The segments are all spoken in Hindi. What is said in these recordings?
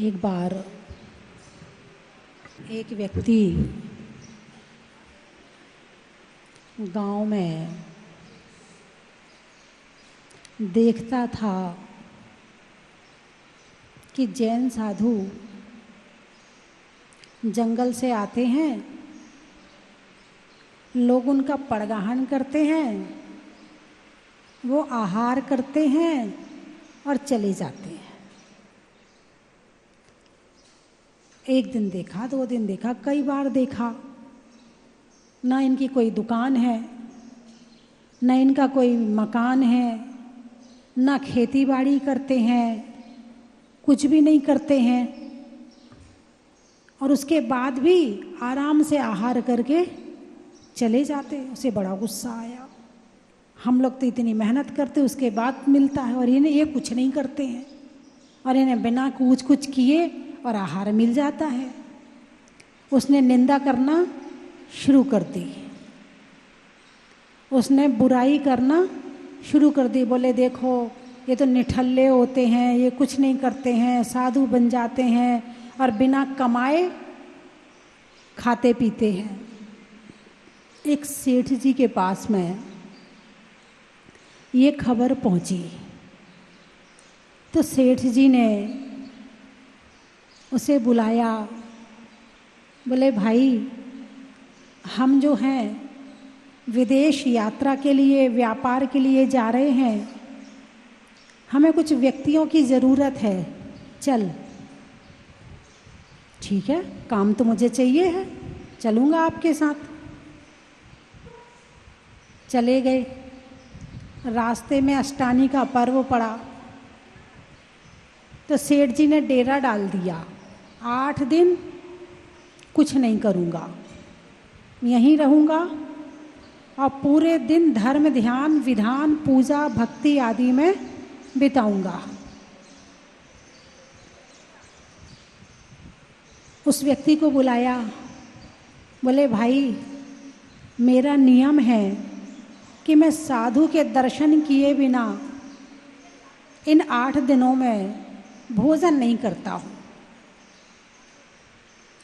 एक बार एक व्यक्ति गांव में देखता था कि जैन साधु जंगल से आते हैं, लोग उनका परगाहन करते हैं, वो आहार करते हैं और चले जाते हैं। एक दिन देखा, 2 दिन देखा, कई बार देखा। ना इनकी कोई दुकान है, ना इनका कोई मकान है, ना खेती बाड़ी करते हैं, कुछ भी नहीं करते हैं। और उसके बाद भी आराम से आहार करके चले जाते। उसे बड़ा गुस्सा आया, हम लोग तो इतनी मेहनत करते उसके बाद मिलता है और ये कुछ नहीं करते हैं, और इन्हें बिना कुछ किए और आहार मिल जाता है। उसने निंदा करना शुरू कर दी, उसने बुराई करना शुरू कर दी। बोले देखो ये तो निठल्ले होते हैं, ये कुछ नहीं करते हैं, साधु बन जाते हैं और बिना कमाए खाते पीते हैं। एक सेठ जी के पास में ये खबर पहुंची तो सेठ जी ने उसे बुलाया। बोले भाई, हम जो हैं विदेश यात्रा के लिए, व्यापार के लिए जा रहे हैं, हमें कुछ व्यक्तियों की ज़रूरत है, चल। ठीक है, काम तो मुझे चाहिए है, चलूँगा आपके साथ। चले गए। रास्ते में अष्टानी का पर्व पड़ा तो सेठ जी ने डेरा डाल दिया। 8 दिन कुछ नहीं करूँगा, यहीं रहूँगा और पूरे दिन धर्म, ध्यान, विधान, पूजा, भक्ति आदि में बिताऊँगा। उस व्यक्ति को बुलाया। बोले भाई, मेरा नियम है कि मैं साधु के दर्शन किए बिना इन 8 दिनों में भोजन नहीं करता हूँ।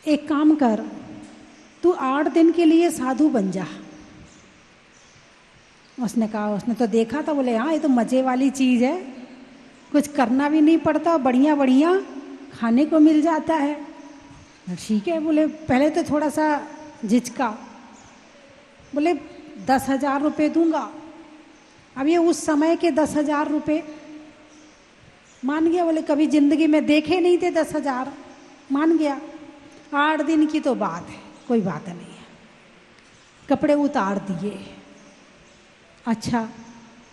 एक काम कर, तू 8 दिन के लिए साधु बन जा। उसने कहा, उसने तो देखा था। बोले हाँ, ये तो मज़े वाली चीज़ है, कुछ करना भी नहीं पड़ता, बढ़िया बढ़िया खाने को मिल जाता है। ठीक है। बोले पहले तो थोड़ा सा झिझका। बोले 10,000 रुपये दूंगा। अब ये उस समय के 10,000 रुपये मान गया। बोले कभी ज़िंदगी में देखे नहीं थे 10,000, मान गया। 8 दिन की तो बात है, कोई बात नहीं है। कपड़े उतार दिए। अच्छा।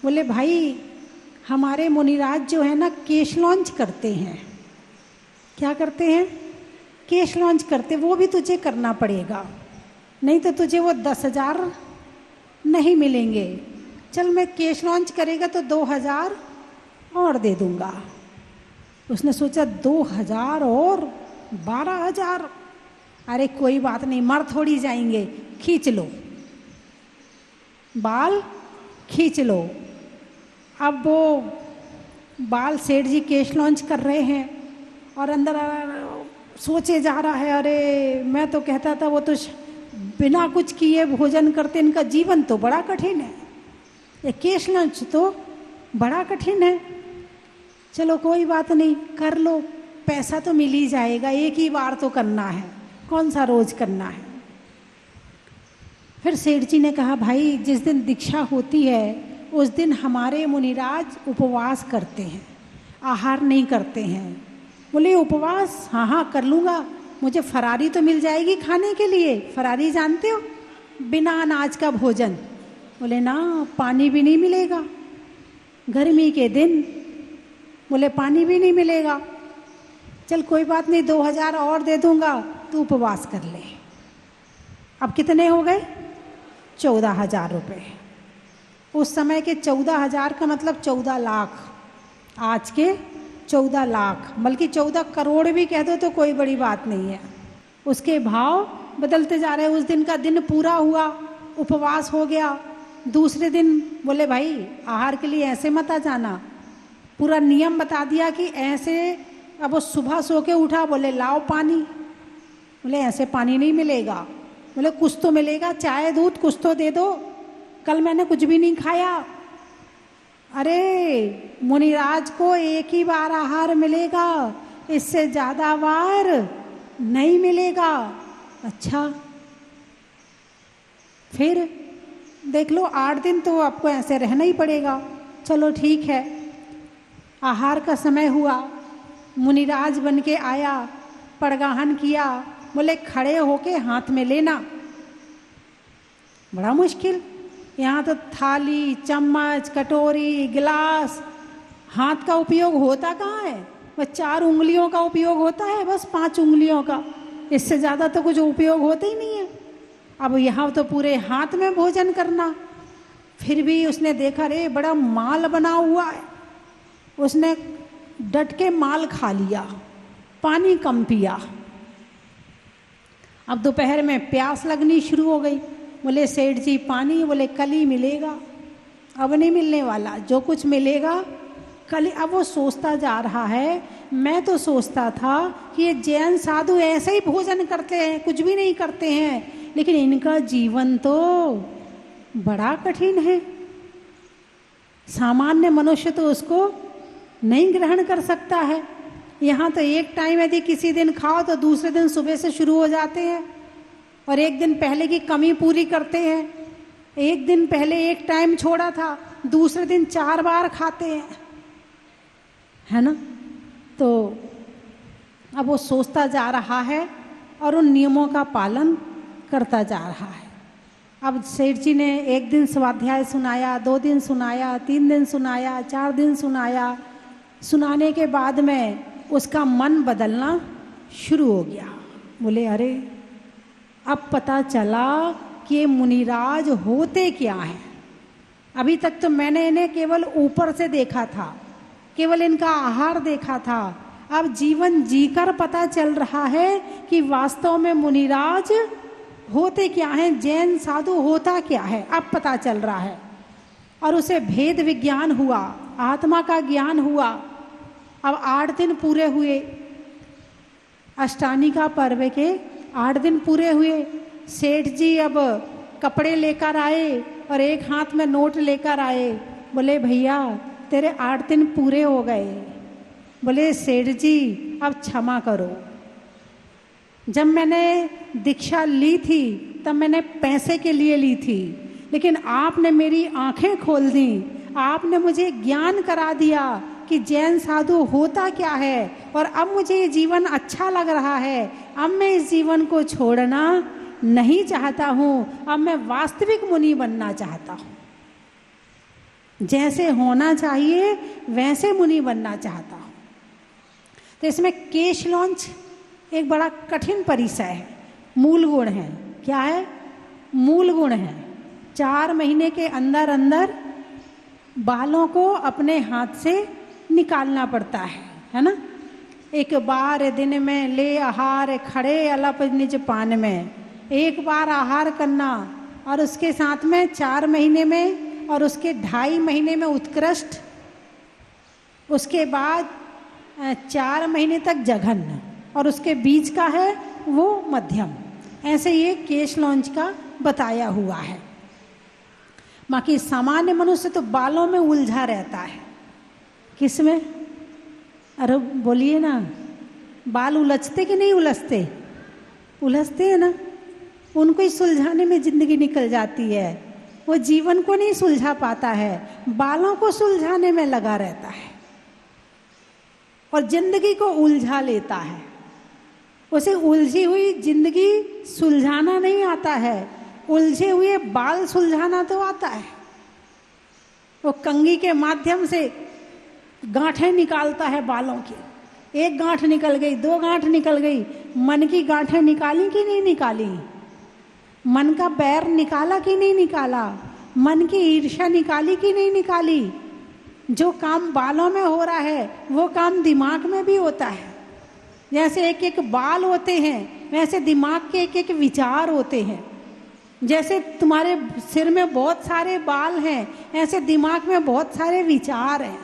बोले भाई, हमारे मुनिराज जो है ना, केश लॉन्च करते हैं। क्या करते हैं? केश लॉन्च करते। वो भी तुझे करना पड़ेगा, नहीं तो तुझे वो 10,000 नहीं मिलेंगे। चल, मैं केश लॉन्च करेगा तो 2,000 और दे दूंगा। उसने सोचा 2,000 और 12,000, अरे कोई बात नहीं, मर थोड़ी जाएंगे, खींच लो, बाल खींच लो। अब वो बाल सेठ जी केश लॉन्च कर रहे हैं और अंदर सोचे जा रहा है, अरे मैं तो कहता था वो तो बिना कुछ किए भोजन करते, इनका जीवन तो बड़ा कठिन है, ये केश लॉन्च तो बड़ा कठिन है। चलो कोई बात नहीं, कर लो, पैसा तो मिल ही जाएगा, एक ही बार तो करना है, कौन सा रोज करना है। फिर सेठ जी ने कहा, भाई जिस दिन दीक्षा होती है उस दिन हमारे मुनिराज उपवास करते हैं, आहार नहीं करते हैं। बोले उपवास? हाँ हाँ कर लूँगा, मुझे फरारी तो मिल जाएगी खाने के लिए। फरारी जानते हो, बिना अनाज का भोजन। बोले ना, पानी भी नहीं मिलेगा, गर्मी के दिन। बोले पानी भी नहीं मिलेगा। चल कोई बात नहीं, 2,000 और दे दूंगा, तू उपवास कर ले। अब कितने हो गए? 14,000 रुपये। उस समय के 14,000 का मतलब 14 लाख, आज के 14 लाख, बल्कि 14 करोड़ भी कह दो तो कोई बड़ी बात नहीं है। उसके भाव बदलते जा रहे हैं। उस दिन का दिन पूरा हुआ, उपवास हो गया। दूसरे दिन बोले भाई, आहार के लिए ऐसे मत आ जाना, पूरा नियम बता दिया कि ऐसे अब वो सुबह सो के उठा, बोले लाओ पानी। बोले ऐसे पानी नहीं मिलेगा। बोले कुछ तो मिलेगा, चाय दूध कुछ तो दे दो, कल मैंने कुछ भी नहीं खाया। अरे मुनिराज को एक ही बार आहार मिलेगा, इससे ज्यादा बार नहीं मिलेगा। अच्छा, फिर देख लो 8 दिन तो आपको ऐसे रहना ही पड़ेगा। चलो ठीक है, आहार का समय हुआ, मुनिराज बन के आया, पड़गाहन किया। बोले खड़े होके हाथ में लेना। बड़ा मुश्किल, यहाँ तो थाली चम्मच कटोरी गिलास, हाथ का उपयोग होता कहाँ है? बस 4 उंगलियों का उपयोग होता है, बस 5 उंगलियों का, इससे ज़्यादा तो कुछ उपयोग होता ही नहीं है। अब यहाँ तो पूरे हाथ में भोजन करना। फिर भी उसने देखा रे बड़ा माल बना हुआ है, उसने डट के माल खा लिया, पानी कम पिया। अब दोपहर में प्यास लगनी शुरू हो गई। बोले सेठ जी पानी, बोले कल ही मिलेगा, अब नहीं मिलने वाला, जो कुछ मिलेगा कल। अब वो सोचता जा रहा है, मैं तो सोचता था कि ये जैन साधु ऐसे ही भोजन करते हैं, कुछ भी नहीं करते हैं, लेकिन इनका जीवन तो बड़ा कठिन है। सामान्य मनुष्य तो उसको नहीं ग्रहण कर सकता है। यहाँ तो एक टाइम यदि किसी दिन खाओ तो दूसरे दिन सुबह से शुरू हो जाते हैं, और एक दिन पहले की कमी पूरी करते हैं। एक दिन पहले एक टाइम छोड़ा था, दूसरे दिन 4 बार खाते हैं, है ना। तो अब वो सोचता जा रहा है और उन नियमों का पालन करता जा रहा है। अब सेठ जी ने एक दिन स्वाध्याय सुनाया, 2 दिन सुनाया, 3 दिन सुनाया, 4 दिन सुनाया। सुनाने के बाद में उसका मन बदलना शुरू हो गया। बोले अरे अब पता चला कि ये मुनिराज होते क्या हैं। अभी तक तो मैंने इन्हें केवल ऊपर से देखा था, केवल इनका आहार देखा था। अब जीवन जीकर पता चल रहा है कि वास्तव में मुनिराज होते क्या हैं, जैन साधु होता क्या है, अब पता चल रहा है। और उसे भेद विज्ञान हुआ, आत्मा का ज्ञान हुआ। अब 8 दिन पूरे हुए, अष्टानी का पर्व के 8 दिन पूरे हुए। सेठ जी अब कपड़े लेकर आए और एक हाथ में नोट लेकर आए। बोले भैया तेरे 8 दिन पूरे हो गए। बोले सेठ जी अब क्षमा करो, जब मैंने दीक्षा ली थी तब मैंने पैसे के लिए ली थी, लेकिन आपने मेरी आंखें खोल दी, आपने मुझे ज्ञान करा दिया कि जैन साधु होता क्या है, और अब मुझे ये जीवन अच्छा लग रहा है। अब मैं इस जीवन को छोड़ना नहीं चाहता हूँ, अब मैं वास्तविक मुनि बनना चाहता हूँ, जैसे होना चाहिए वैसे मुनि बनना चाहता हूँ। तो इसमें केश लॉन्च एक बड़ा कठिन परिचय है। मूल गुण है, क्या है? मूल गुण है। 4 महीने के अंदर अंदर बालों को अपने हाथ से निकालना पड़ता है ना। 1 बार दिन में ले आहार, खड़े अलप निज पान में। 1 बार आहार करना, और उसके साथ में 4 महीने में और उसके 2.5 महीने में उत्कृष्ट, उसके बाद 4 महीने तक जघन्य, और उसके बीच का है वो मध्यम। ऐसे ये केश लॉन्च का बताया हुआ है। बाकी सामान्य मनुष्य तो बालों में उलझा रहता है। किसमें? अरे बोलिए ना, बाल उलझते कि नहीं उलझते? उलझते हैं ना। उनको ही सुलझाने में जिंदगी निकल जाती है, वो जीवन को नहीं सुलझा पाता है, बालों को सुलझाने में लगा रहता है और जिंदगी को उलझा लेता है। उसे उलझी हुई जिंदगी सुलझाना नहीं आता है, उलझे हुए बाल सुलझाना तो आता है। वो कंघी के माध्यम से गांठें निकालता है बालों की। 1 गांठ निकल गई, 2 गांठ निकल गई, मन की गांठें निकाली कि नहीं निकाली? मन का बैर निकाला कि नहीं निकाला? मन की ईर्ष्या निकाली कि नहीं निकाली? जो काम बालों में हो रहा है वो काम दिमाग में भी होता है। जैसे एक एक बाल होते हैं वैसे दिमाग के एक एक विचार होते हैं। जैसे तुम्हारे सिर में बहुत सारे बाल हैं, ऐसे दिमाग में बहुत सारे विचार हैं।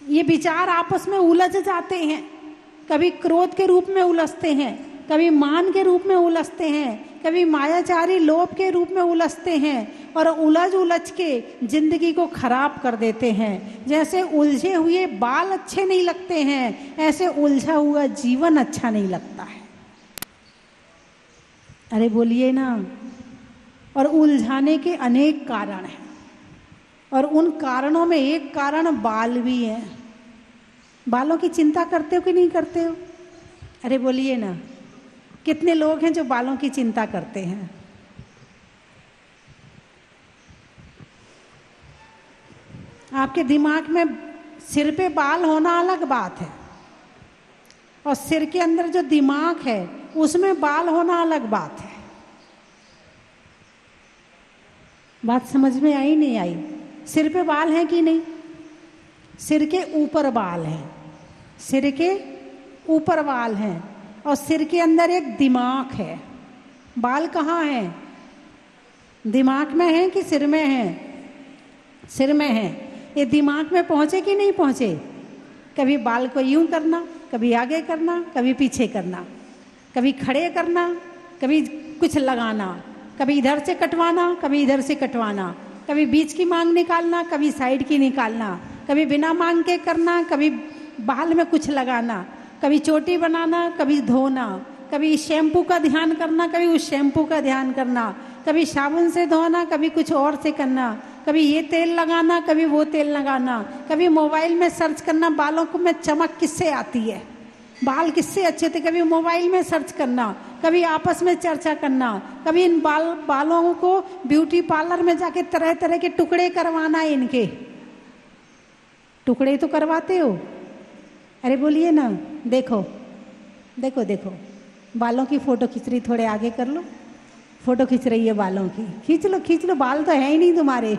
ये विचार आपस में उलझ जाते हैं, कभी क्रोध के रूप में उलझते हैं, कभी मान के रूप में उलझते हैं, कभी मायाचारी लोभ के रूप में उलझते हैं और उलझ उलझ के जिंदगी को खराब कर देते हैं। जैसे उलझे हुए बाल अच्छे नहीं लगते हैं, ऐसे उलझा हुआ जीवन अच्छा नहीं लगता है। अरे बोलिए ना। और उलझाने के अनेक कारण हैं और उन कारणों में एक कारण बाल भी है। बालों की चिंता करते हो कि नहीं करते हो? अरे बोलिए ना। कितने लोग हैं जो बालों की चिंता करते हैं? आपके दिमाग में सिर पे बाल होना अलग बात है और सिर के अंदर जो दिमाग है उसमें बाल होना अलग बात है। बात समझ में आई नहीं आई? सिर पे बाल हैं कि नहीं? सिर के ऊपर बाल हैं, सिर के ऊपर बाल हैं और सिर के अंदर एक दिमाग है। बाल कहाँ हैं? दिमाग में हैं कि सिर में हैं? सिर में हैं। ये दिमाग में पहुँचे कि नहीं पहुँचे? कभी बाल को यूं करना, कभी आगे करना, कभी पीछे करना, कभी खड़े करना, कभी कुछ लगाना, कभी इधर से कटवाना, कभी इधर से कटवाना, कभी बीच की मांग निकालना, कभी साइड की निकालना, कभी बिना मांग के करना, कभी बाल में कुछ लगाना, कभी चोटी बनाना, कभी धोना, कभी शैम्पू का ध्यान करना, कभी उस शैम्पू का ध्यान करना, कभी साबुन से धोना, कभी कुछ और से करना, कभी ये तेल लगाना, कभी वो तेल लगाना, कभी मोबाइल में सर्च करना बालों को में चमक किससे आती है, बाल किससे अच्छे थे, कभी मोबाइल में सर्च करना, कभी आपस में चर्चा करना, कभी इन बालों को ब्यूटी पार्लर में जाके तरह तरह के टुकड़े करवाना। इनके टुकड़े तो करवाते हो? अरे बोलिए ना। देखो देखो देखो, बालों की फोटो खींच रही, थोड़े आगे कर लो, फोटो खींच रही है बालों की, खींच लो, बाल तो है ही नहीं तुम्हारे।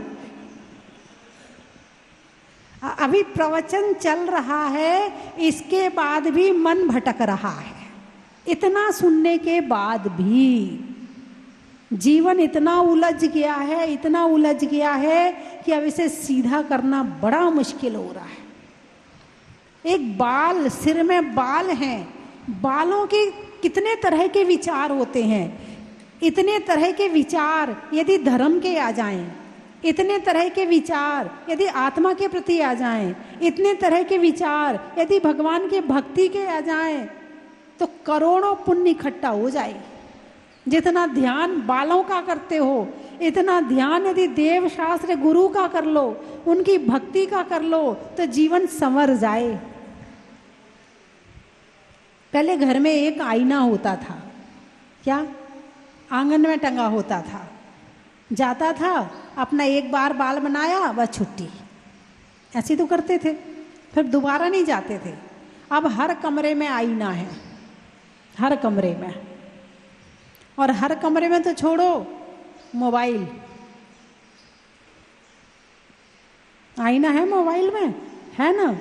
अभी प्रवचन चल रहा है, इसके बाद भी मन भटक रहा है। इतना सुनने के बाद भी जीवन इतना उलझ गया है, इतना उलझ गया है कि अब इसे सीधा करना बड़ा मुश्किल हो रहा है। एक बाल, सिर में बाल हैं, बालों के कितने तरह के विचार होते हैं। इतने तरह के विचार यदि धर्म के आ जाएं, इतने तरह के विचार यदि आत्मा के प्रति आ जाएं, इतने तरह के विचार यदि भगवान के भक्ति के आ जाएं, तो करोड़ों पुण्य इकट्ठा हो जाए। जितना ध्यान बालों का करते हो, इतना ध्यान यदि देव शास्त्र गुरु का कर लो, उनकी भक्ति का कर लो, तो जीवन संवर जाए। पहले घर में एक आईना होता था, क्या आंगन में टंगा होता था, जाता था अपना एक बार बाल बनाया, बस छुट्टी, ऐसे तो करते थे, फिर दोबारा नहीं जाते थे। अब हर कमरे में आईना है, हर कमरे में, और हर कमरे में तो छोड़ो, मोबाइल, आईना है मोबाइल में, है ना?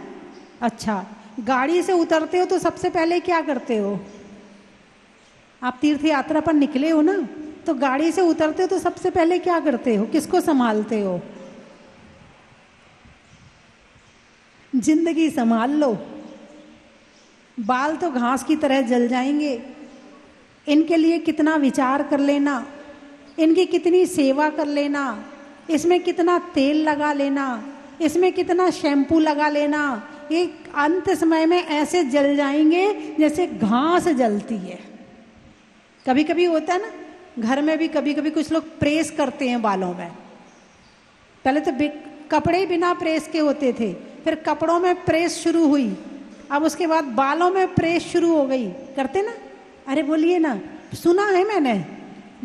अच्छा, गाड़ी से उतरते हो तो सबसे पहले क्या करते हो? आप तीर्थ यात्रा पर निकले हो ना, तो गाड़ी से उतरते हो तो सबसे पहले क्या करते हो? किसको संभालते हो? जिंदगी संभाल लो। बाल तो घास की तरह जल जाएंगे, इनके लिए कितना विचार कर लेना, इनकी कितनी सेवा कर लेना, इसमें कितना तेल लगा लेना, इसमें कितना शैम्पू लगा लेना, ये अंत समय में ऐसे जल जाएंगे जैसे घास जलती है। कभी कभी होता है ना, घर में भी कभी कभी कुछ लोग प्रेस करते हैं बालों में। पहले तो कपड़े बिना प्रेस के होते थे, फिर कपड़ों में प्रेस शुरू हुई, अब उसके बाद बालों में प्रेस शुरू हो गई। करते ना? अरे बोलिए ना। सुना है मैंने,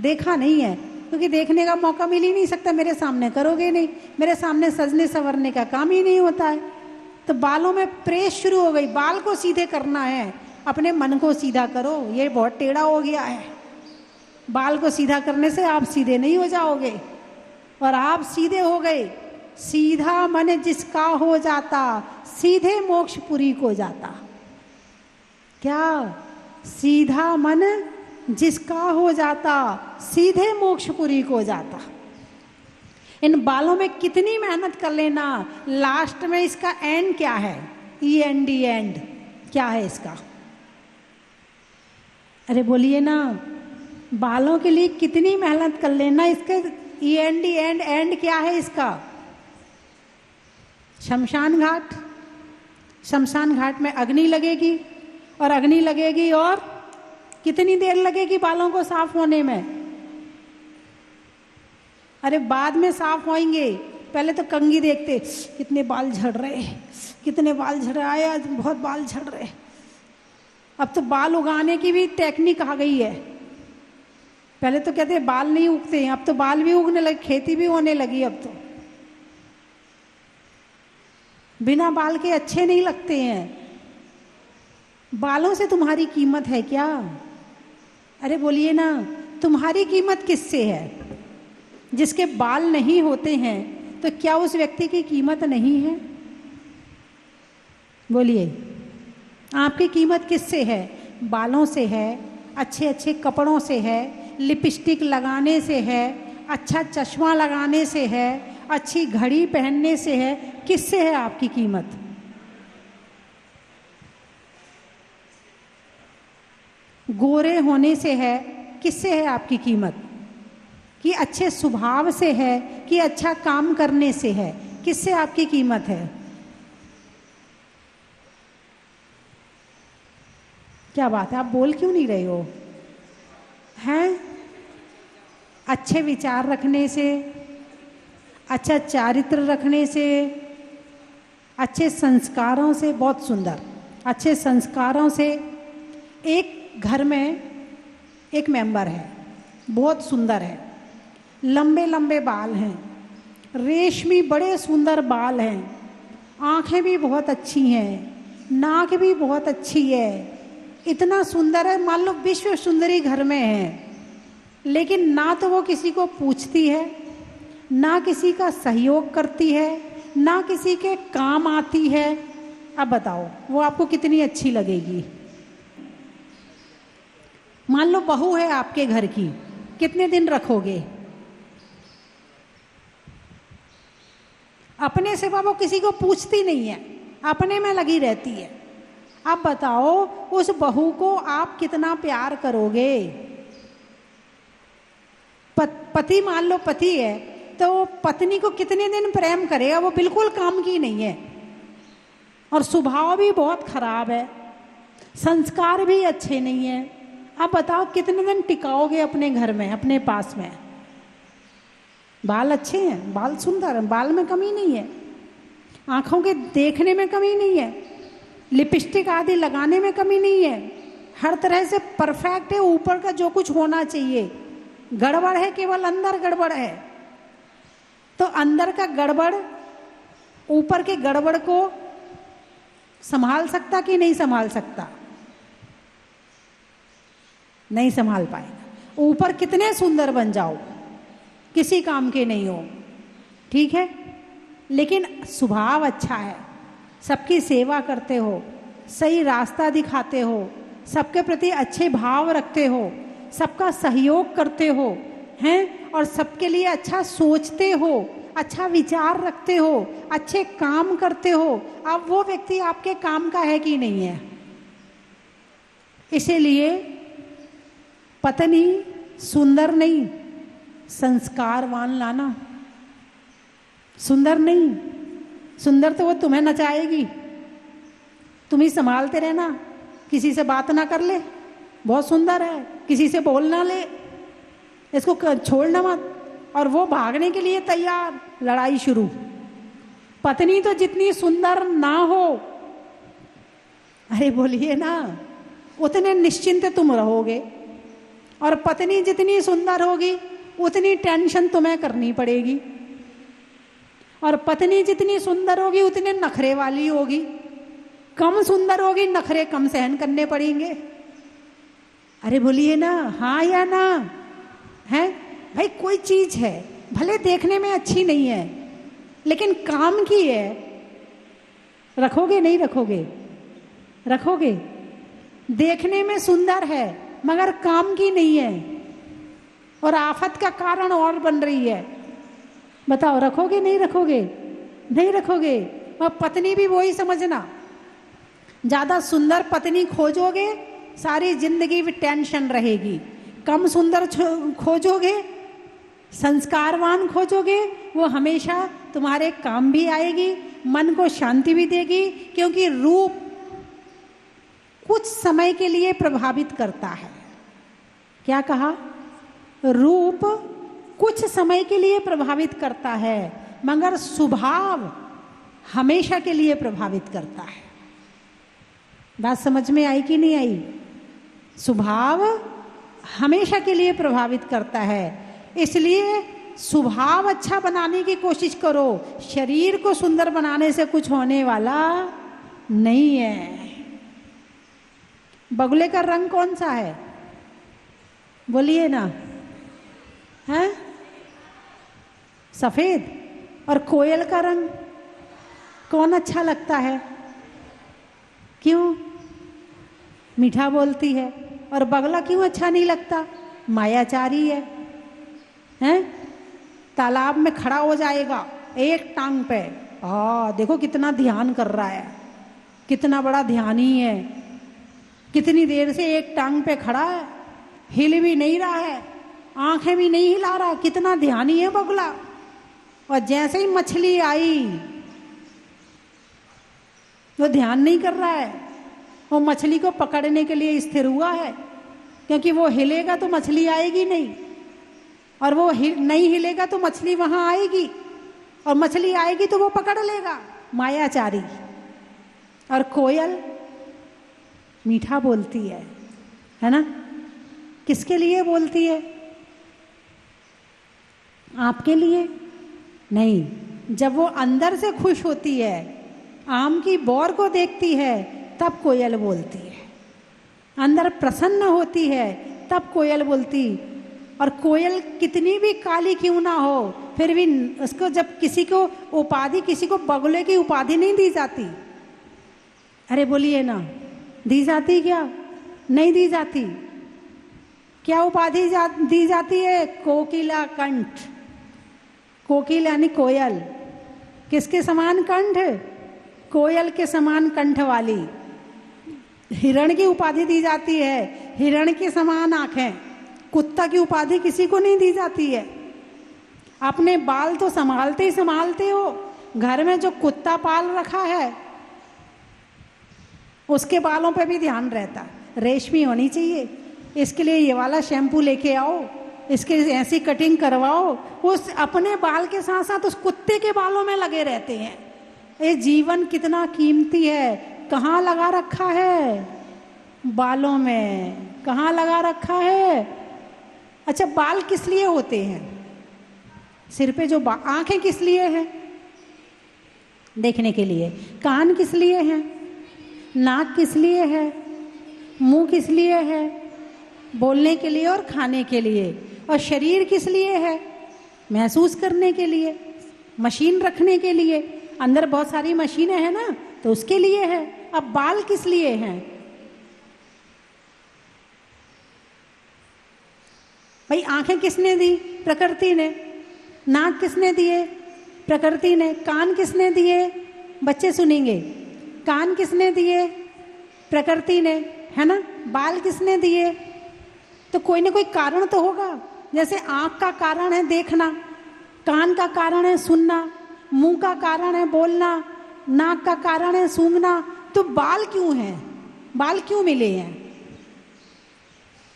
देखा नहीं है, क्योंकि देखने का मौका मिल ही नहीं सकता। मेरे सामने करोगे नहीं, मेरे सामने सजने संवरने का काम ही नहीं होता है। तो बालों में प्रेस शुरू हो गई। बाल को सीधे करना है, अपने मन को सीधा करो, ये बहुत टेढ़ा हो गया है। बाल को सीधा करने से आप सीधे नहीं हो जाओगे, और आप सीधे हो गए, सीधा मन जिसका हो जाता, सीधे मोक्षपुरी को जाता। क्या? सीधा मन जिसका हो जाता, सीधे मोक्षपुरी को जाता। इन बालों में कितनी मेहनत कर लेना, लास्ट में इसका एंड क्या है? END, एंड क्या है इसका? अरे बोलिए ना, बालों के लिए कितनी मेहनत कर लेना, इसका END, एंड क्या है इसका? शमशान घाट। शमशान घाट में अग्नि लगेगी, और अग्नि लगेगी और कितनी देर लगेगी बालों को साफ होने में? अरे बाद में साफ होंगे, पहले तो कंघी देखते, कितने बाल झड़ रहे, कितने बाल झड़ रहे, आज बहुत बाल झड़ रहे। अब तो बाल उगाने की भी टेक्निक आ गई है। पहले तो कहते बाल नहीं उगते हैं, अब तो बाल भी उगने लगे, खेती भी होने लगी। अब तो बिना बाल के अच्छे नहीं लगते हैं। बालों से तुम्हारी कीमत है क्या? अरे बोलिए ना, तुम्हारी कीमत किससे है? जिसके बाल नहीं होते हैं तो क्या उस व्यक्ति की कीमत नहीं है? बोलिए, आपकी कीमत किससे है? बालों से है, अच्छे अच्छे कपड़ों से है, लिपस्टिक लगाने से है, अच्छा चश्मा लगाने से है, अच्छी घड़ी पहनने से है। किससे है आपकी कीमत? गोरे होने से है? किससे है आपकी कीमत? कि अच्छे स्वभाव से है, कि अच्छा काम करने से है? किससे आपकी कीमत है? क्या बात है, आप बोल क्यों नहीं रहे हो? हैं? अच्छे विचार रखने से, अच्छा चारित्र रखने से, अच्छे संस्कारों से। बहुत सुंदर, अच्छे संस्कारों से। एक घर में एक मेंबर है, बहुत सुंदर है, लंबे लंबे बाल हैं, रेशमी बड़े सुंदर बाल हैं, आंखें भी बहुत अच्छी हैं, नाक भी बहुत अच्छी है, इतना सुंदर है, मान लो विश्व सुंदरी घर में है। लेकिन ना तो वो किसी को पूछती है, ना किसी का सहयोग करती है, ना किसी के काम आती है। अब बताओ वो आपको कितनी अच्छी लगेगी? मान लो बहू है आपके घर की, कितने दिन रखोगे? अपने सिवा वो किसी को पूछती नहीं है, अपने में लगी रहती है। अब बताओ उस बहू को आप कितना प्यार करोगे? पति, मान लो पति है, तो वो पत्नी को कितने दिन प्रेम करेगा? वो बिल्कुल काम की नहीं है, और स्वभाव भी बहुत खराब है, संस्कार भी अच्छे नहीं है। अब बताओ कितने दिन टिकाओगे अपने घर में, अपने पास में? बाल अच्छे हैं, बाल सुंदर हैं, बाल में कमी नहीं है, आंखों के देखने में कमी नहीं है, लिपस्टिक आदि लगाने में कमी नहीं है, हर तरह से परफेक्ट है, ऊपर का जो कुछ होना चाहिए। गड़बड़ है केवल अंदर गड़बड़ है। तो अंदर का गड़बड़ ऊपर के गड़बड़ को संभाल सकता कि नहीं संभाल सकता? नहीं संभाल पाएगा। ऊपर कितने सुंदर बन जाओ, किसी काम के नहीं हो, ठीक है, लेकिन स्वभाव अच्छा है, सबकी सेवा करते हो, सही रास्ता दिखाते हो, सबके प्रति अच्छे भाव रखते हो, सबका सहयोग करते हो, हैं, और सबके लिए अच्छा सोचते हो, अच्छा विचार रखते हो, अच्छे काम करते हो। अब वो व्यक्ति आपके काम का है कि नहीं है? इसीलिए पत्नी सुंदर नहीं, संस्कारवान लाना। सुंदर नहीं, सुंदर तो वो तुम्हें नचाएगी, तुम ही संभालते रहना, किसी से बात ना कर ले, बहुत सुंदर है, किसी से बोल ना ले, इसको छोड़ना मत, और वो भागने के लिए तैयार, लड़ाई शुरू। पत्नी तो जितनी सुंदर ना हो, अरे बोलिए ना, उतने निश्चिंत तुम रहोगे, और पत्नी जितनी सुंदर होगी उतनी टेंशन तुम्हें करनी पड़ेगी, और पत्नी जितनी सुंदर होगी उतने नखरे वाली होगी, कम सुंदर होगी नखरे कम सहन करने पड़ेंगे। अरे बोलिए ना, हाँ या ना? है भाई, कोई चीज है भले देखने में अच्छी नहीं है लेकिन काम की है, रखोगे नहीं रखोगे? रखोगे। देखने में सुंदर है मगर काम की नहीं है, और आफत का कारण और बन रही है। बताओ, रखोगे नहीं रखोगे? नहीं रखोगे। और पत्नी भी वही समझना, ज़्यादा सुंदर पत्नी खोजोगे सारी जिंदगी भी टेंशन रहेगी, कम सुंदर खोजोगे, संस्कारवान खोजोगे, वो हमेशा तुम्हारे काम भी आएगी, मन को शांति भी देगी। क्योंकि रूप कुछ समय के लिए प्रभावित करता है। क्या कहा? रूप कुछ समय के लिए प्रभावित करता है, मगर स्वभाव हमेशा के लिए प्रभावित करता है। बात समझ में आई कि नहीं आई? स्वभाव हमेशा के लिए प्रभावित करता है, इसलिए स्वभाव अच्छा बनाने की कोशिश करो। शरीर को सुंदर बनाने से कुछ होने वाला नहीं है। बगुले का रंग कौन सा है? बोलिए ना। है सफेद। और कोयल का रंग कौन अच्छा लगता है? क्यों? मीठा बोलती है। और बगला क्यों अच्छा नहीं लगता? मायाचारी है। हैं? तालाब में खड़ा हो जाएगा एक टांग पे, देखो कितना ध्यान कर रहा है, कितना बड़ा ध्यानी है, कितनी देर से एक टांग पे खड़ा है, हिल भी नहीं रहा है, आंखें भी नहीं हिला रहा, कितना ध्यानी है बगुला। और जैसे ही मछली आई वो ध्यान नहीं कर रहा है, वो मछली को पकड़ने के लिए स्थिर हुआ है, क्योंकि वो हिलेगा तो मछली आएगी नहीं, और वो नहीं हिलेगा तो मछली वहां आएगी, और मछली आएगी तो वो पकड़ लेगा। मायाचारी। और कोयल मीठा बोलती है ना? किसके लिए बोलती है? आपके लिए नहीं। जब वो अंदर से खुश होती है, आम की बौर को देखती है, तब कोयल बोलती है। अंदर प्रसन्न होती है तब कोयल बोलती। और कोयल कितनी भी काली क्यों ना हो, फिर भी उसको जब किसी को उपाधि, किसी को बगुले की उपाधि नहीं दी जाती। अरे बोलिए ना, दी जाती क्या? नहीं दी जाती। क्या उपाधि दी जाती है? कोकिला कंठ। कोकिल यानी कोयल। किसके समान कंठ? कोयल के समान कंठ वाली। हिरण की उपाधि दी जाती है, हिरण के समान आंखें। कुत्ता की उपाधि किसी को नहीं दी जाती है। अपने बाल तो संभालते ही संभालते हो, घर में जो कुत्ता पाल रखा है उसके बालों पे भी ध्यान रहता। रेशमी होनी चाहिए, इसके लिए ये वाला शैम्पू लेके आओ, इसके ऐसी कटिंग करवाओ। उस अपने बाल के साथ साथ उस कुत्ते के बालों में लगे रहते हैं। ये जीवन कितना कीमती है। कहाँ लगा रखा है? बालों में। कहाँ लगा रखा है? अच्छा, बाल किस लिए होते हैं? सिर पे जो आंखें किस लिए हैं? देखने के लिए। कान किस लिए हैं? नाक किस लिए है? मुंह किस लिए है? बोलने के लिए और खाने के लिए। और शरीर किस लिए है? महसूस करने के लिए, मशीन रखने के लिए। अंदर बहुत सारी मशीनें हैं ना, तो उसके लिए है। अब बाल किस लिए हैं? भाई आंखें किसने दी? प्रकृति ने। नाक किसने दिए? प्रकृति ने। कान किसने दिए? बच्चे सुनेंगे। कान किसने दिए? प्रकृति ने, है ना? बाल किसने दिए? तो कोई ना कोई कारण तो होगा। जैसे आंख का कारण है देखना, कान का कारण है सुनना, मुंह का कारण है बोलना, नाक का कारण है सूंघना। तो बाल क्यों हैं? बाल क्यों मिले हैं?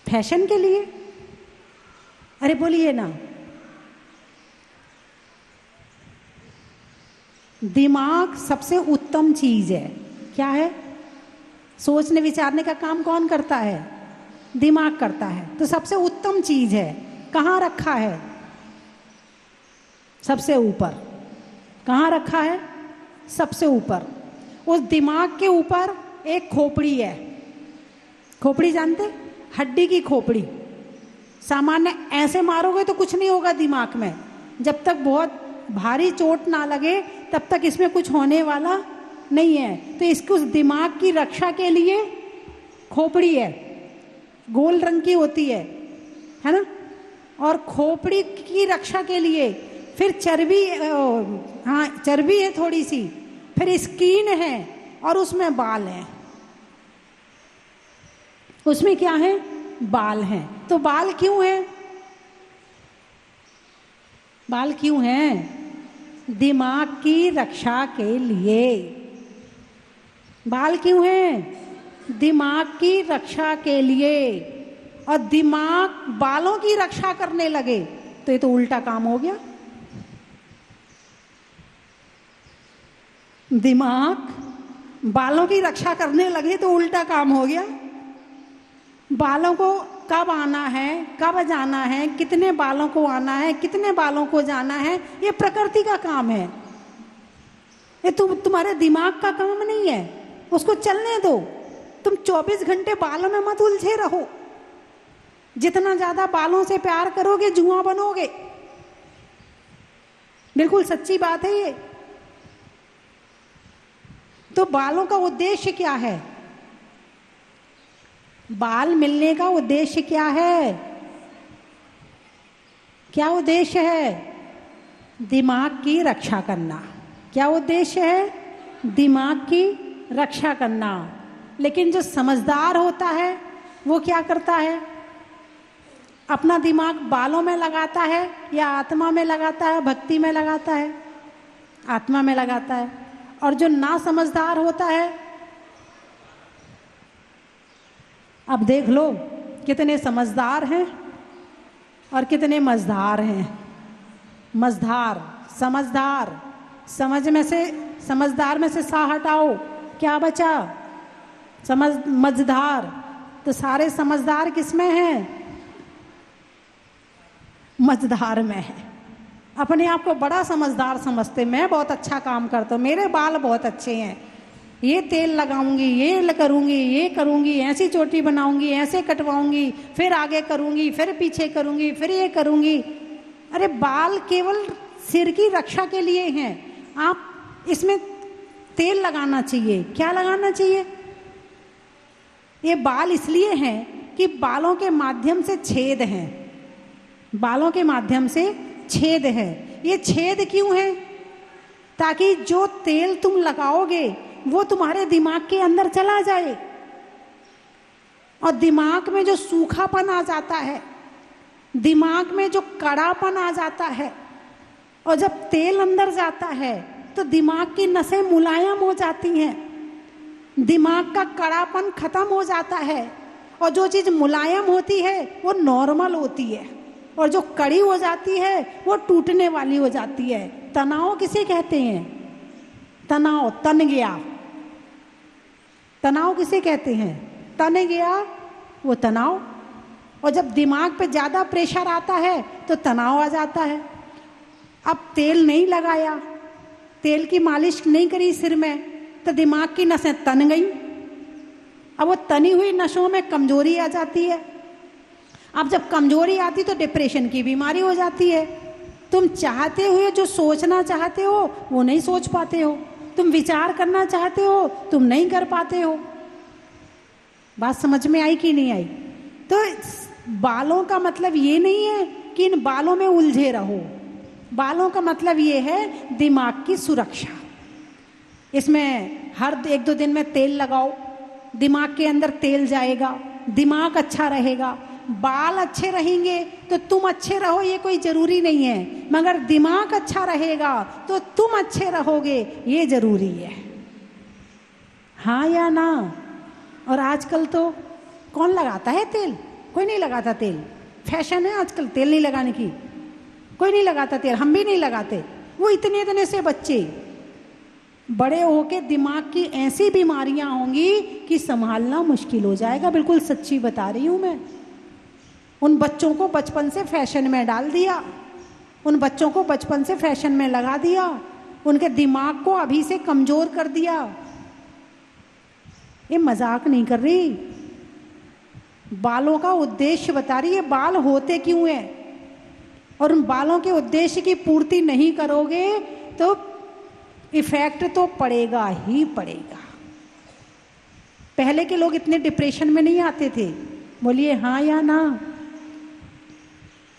फैशन के लिए? अरे बोलिए ना। दिमाग सबसे उत्तम चीज है। क्या है? सोचने विचारने का काम कौन करता है? दिमाग करता है। तो सबसे उत्तम चीज है। कहाँ रखा है? सबसे ऊपर। कहाँ रखा है? सबसे ऊपर। उस दिमाग के ऊपर एक खोपड़ी है। खोपड़ी जानते? हड्डी की खोपड़ी। सामान्य ऐसे मारोगे तो कुछ नहीं होगा दिमाग में, जब तक बहुत भारी चोट ना लगे तब तक इसमें कुछ होने वाला नहीं है। तो इसको उस दिमाग की रक्षा के लिए खोपड़ी है, गोल रंग की होती है ना? और खोपड़ी की रक्षा के लिए फिर चर्बी, हाँ चर्बी है थोड़ी सी, फिर स्किन है और उसमें बाल हैं। उसमें क्या है? बाल हैं। तो बाल क्यों हैं? बाल क्यों हैं? दिमाग की रक्षा के लिए। बाल क्यों हैं? दिमाग की रक्षा के लिए। और दिमाग बालों की रक्षा करने लगे तो ये तो उल्टा काम हो गया। दिमाग बालों की रक्षा करने लगे तो उल्टा काम हो गया। बालों को कब आना है, कब जाना है, कितने बालों को आना है, कितने बालों को जाना है, ये प्रकृति का काम है। ये तुम्हारे दिमाग का काम नहीं है। उसको चलने दो। तुम 24 घंटे बालों में मत उलझे रहो। जितना ज्यादा बालों से प्यार करोगे जुआ बनोगे। बिल्कुल सच्ची बात है ये। तो बालों का उद्देश्य क्या है? बाल मिलने का उद्देश्य क्या है? क्या उद्देश्य है? दिमाग की रक्षा करना। क्या उद्देश्य है? दिमाग की रक्षा करना। लेकिन जो समझदार होता है वो क्या करता है? अपना दिमाग बालों में लगाता है या आत्मा में लगाता है, भक्ति में लगाता है? आत्मा में लगाता है। और जो ना समझदार होता है, अब देख लो कितने समझदार हैं और कितने मझधार हैं। मझधार, समझदार, समझदार में से सा हटाओ, क्या बचा? मझधार। तो सारे समझदार किसमें हैं? मझधार में है। अपने आप को बड़ा समझदार समझते, मैं बहुत अच्छा काम करता हूँ, मेरे बाल बहुत अच्छे हैं, ये तेल लगाऊंगी, ये करूंगी, ये करूंगी, ऐसी चोटी बनाऊंगी, ऐसे कटवाऊंगी, फिर आगे करूंगी, फिर पीछे करूंगी, फिर ये करूंगी। अरे बाल केवल सिर की रक्षा के लिए हैं। आप इसमें तेल लगाना चाहिए। क्या लगाना चाहिए? ये बाल इसलिए हैं कि बालों के माध्यम से छेद हैं। बालों के माध्यम से छेद है। ये छेद क्यों है? ताकि जो तेल तुम लगाओगे वो तुम्हारे दिमाग के अंदर चला जाए। और दिमाग में जो सूखापन आ जाता है, दिमाग में जो कड़ापन आ जाता है, और जब तेल अंदर जाता है तो दिमाग की नसें मुलायम हो जाती हैं, दिमाग का कड़ापन खत्म हो जाता है। और जो चीज़ मुलायम होती है वो नॉर्मल होती है, और जो कड़ी हो जाती है वो टूटने वाली हो जाती है। तनाव किसे कहते हैं? तनाव, तन गया। तनाव किसे कहते हैं? तन गया, वो तनाव। और जब दिमाग पे ज़्यादा प्रेशर आता है तो तनाव आ जाता है। अब तेल नहीं लगाया, तेल की मालिश नहीं करी सिर में, तो दिमाग की नसें तन गई। अब वो तनी हुई नसों में कमजोरी आ जाती है। अब जब कमजोरी आती तो डिप्रेशन की बीमारी हो जाती है। तुम चाहते हुए जो सोचना चाहते हो वो नहीं सोच पाते हो, तुम विचार करना चाहते हो तुम नहीं कर पाते हो। बात समझ में आई कि नहीं आई? तो बालों का मतलब ये नहीं है कि इन बालों में उलझे रहो। बालों का मतलब ये है दिमाग की सुरक्षा। इसमें हर 1-2 दिन में तेल लगाओ, दिमाग के अंदर तेल जाएगा, दिमाग अच्छा रहेगा। बाल अच्छे रहेंगे तो तुम अच्छे रहो ये कोई जरूरी नहीं है, मगर दिमाग अच्छा रहेगा तो तुम अच्छे रहोगे ये जरूरी है। हाँ या ना? और आजकल तो कौन लगाता है तेल? कोई नहीं लगाता तेल। फैशन है आजकल तेल नहीं लगाने की, कोई नहीं लगाता तेल, हम भी नहीं लगाते। वो इतने इतने से बच्चे बड़े होके दिमाग की ऐसी बीमारियां होंगी कि संभालना मुश्किल हो जाएगा। बिल्कुल सच्ची बता रही हूं मैं। उन बच्चों को बचपन से फैशन में डाल दिया, उन बच्चों को बचपन से फैशन में लगा दिया, उनके दिमाग को अभी से कमजोर कर दिया। ये मजाक नहीं कर रही, बालों का उद्देश्य बता रही है। बाल होते क्यों हैं, और उन बालों के उद्देश्य की पूर्ति नहीं करोगे तो इफेक्ट तो पड़ेगा ही पड़ेगा। पहले के लोग इतने डिप्रेशन में नहीं आते थे, बोलिए हाँ या ना?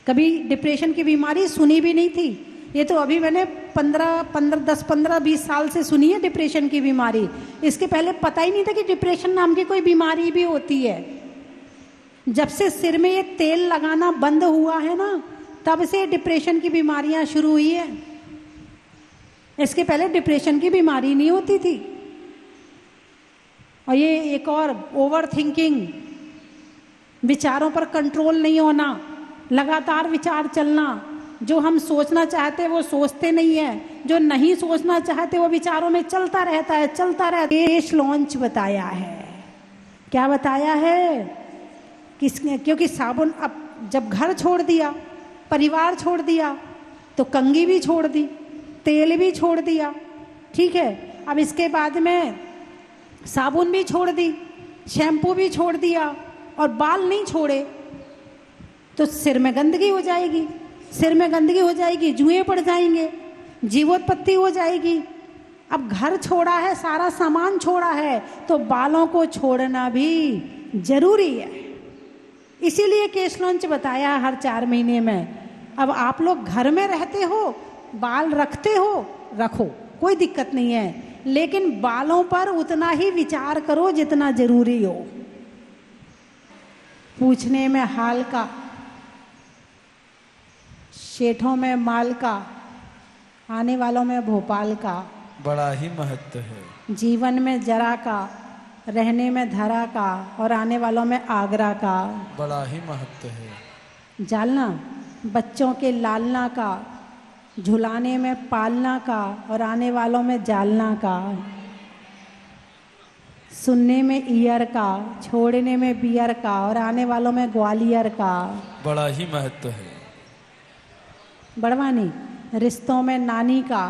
कभी डिप्रेशन की बीमारी सुनी भी नहीं थी। ये तो अभी मैंने 10-15-20 साल से सुनी है डिप्रेशन की बीमारी। इसके पहले पता ही नहीं था कि डिप्रेशन नाम की कोई बीमारी भी होती है। जब से सिर में ये तेल लगाना बंद हुआ है ना, तब से डिप्रेशन की बीमारियां शुरू हुई है। इसके पहले डिप्रेशन की बीमारी नहीं होती थी। और ये एक और ओवर थिंकिंग, विचारों पर कंट्रोल नहीं होना, लगातार विचार चलना, जो हम सोचना चाहते हैं वो सोचते नहीं है, जो नहीं सोचना चाहते वो विचारों में चलता रहता है, चलता रहता है। केश लॉन्च बताया है। क्या बताया है? किसने? क्योंकि साबुन, अब जब घर छोड़ दिया, परिवार छोड़ दिया, तो कंघी भी छोड़ दी, तेल भी छोड़ दिया, ठीक है। अब इसके बाद में साबुन भी छोड़ दी, शैम्पू भी छोड़ दिया, और बाल नहीं छोड़े तो सिर में गंदगी हो जाएगी। सिर में गंदगी हो जाएगी, जुएं पड़ जाएंगे, जीवोत्पत्ति हो जाएगी। अब घर छोड़ा है, सारा सामान छोड़ा है, तो बालों को छोड़ना भी जरूरी है। इसीलिए केश लॉन्च बताया हर 4 महीने में। अब आप लोग घर में रहते हो, बाल रखते हो, रखो, कोई दिक्कत नहीं है, लेकिन बालों पर उतना ही विचार करो जितना जरूरी हो। पूछने में हाल का, शेठों में माल का, आने वालों में भोपाल का बड़ा ही महत्व है। जीवन में जरा का, रहने में धरा का, और आने वालों में आगरा का बड़ा ही महत्व है। जालना बच्चों के लालना का, झुलाने में पालना का, और आने वालों में जालना का। सुनने में ईयर का, छोड़ने में बियर का, और आने वालों में ग्वालियर का बड़ा ही महत्व है। बड़वानी रिश्तों में नानी का,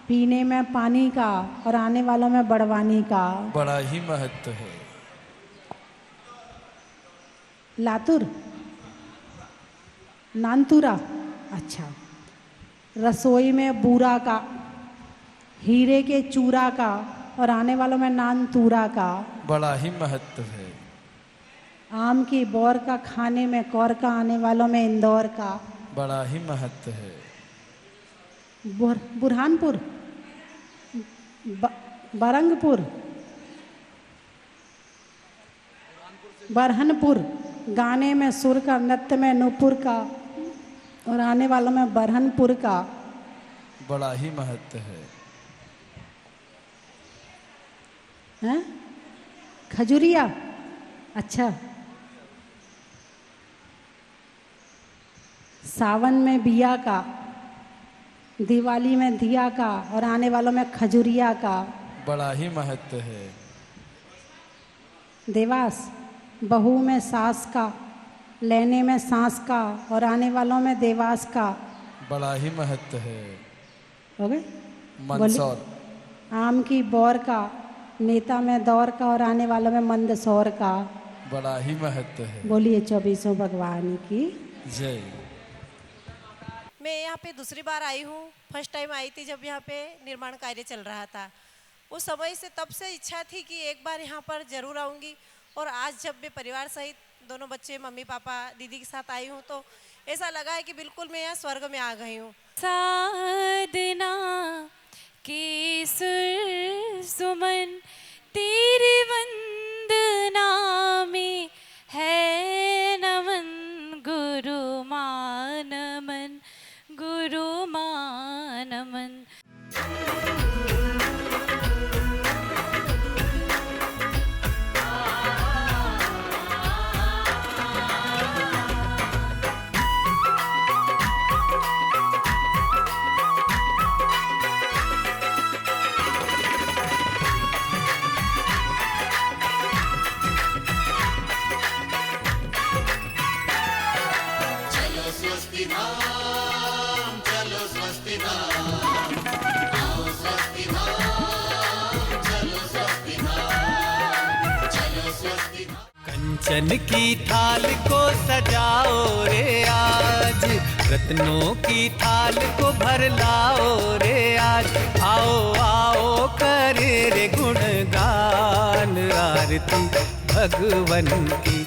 पीने में पानी का, और आने वालों में बड़वानी का बड़ा ही महत्व है। लातुर नानतुरा, अच्छा, रसोई में बूरा का, हीरे के चूरा का, और आने वालों में नानतूरा का बड़ा ही महत्व है। आम की बौर का, खाने में कौर का, आने वालों में इंदौर का बड़ा ही महत्व है। बुरहानपुर, बरंगपुर, बरहनपुर, गाने में सुर का, नृत्य में नूपुर का, और आने वालों में बरहनपुर का बड़ा ही महत्व है। हैं? खजुरिया, अच्छा, सावन में बिया का, दिवाली में दिया का, और आने वालों में खजुरिया का बड़ा ही महत्व है। देवास बहू में सास का, लेने में सांस का, और आने वालों में देवास का बड़ा ही महत्व है। हो गए? मंदसौर आम की बौर का, नेता में दौर का, और आने वालों में मंदसौर का बड़ा ही महत्व है। बोलिए 24 भगवान की जय। मैं यहाँ पे दूसरी बार आई हूँ। फर्स्ट टाइम आई थी जब यहाँ पे निर्माण कार्य चल रहा था। उस समय से तब से इच्छा थी कि एक बार यहाँ पर जरूर आऊँगी, और आज जब मैं परिवार सहित दोनों बच्चे, मम्मी पापा, दीदी के साथ आई हूँ, तो ऐसा लगा है कि बिल्कुल मैं यहाँ स्वर्ग में आ गई हूँ। साधना के सुर सुमन तेरी वंदना में है नमन, गुरु मानमन, गुरु मानमन। कंचन की थाल को सजाओ रे आज, रत्नों की थाल को भर लाओ रे आज। आओ आओ करे रे गुणगान आरती भगवन की,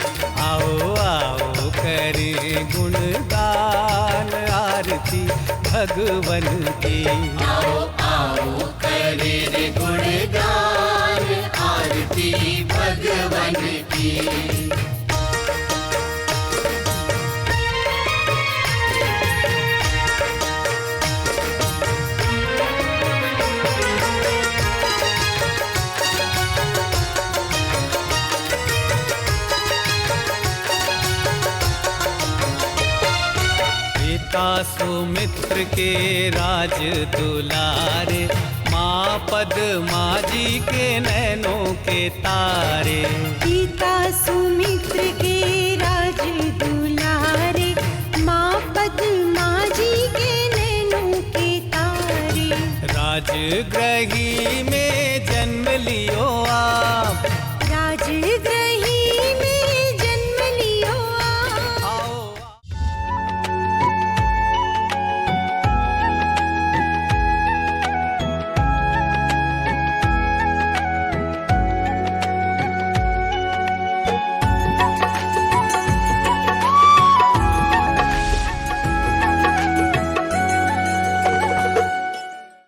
आओ आओ करे गुणगान आरती आरती भगवन की। आओ आओ करे रे गुणगान आरती भगवन की। पिता सुमित्र के राज दुलारे, माँ पद्मा जी के नैनों के तारे। पिता सुमित्र के राज दुलारे, माँ पद्मा जी के नैनों के तारे। राजगृही में जन्म लियो आप, राजगृही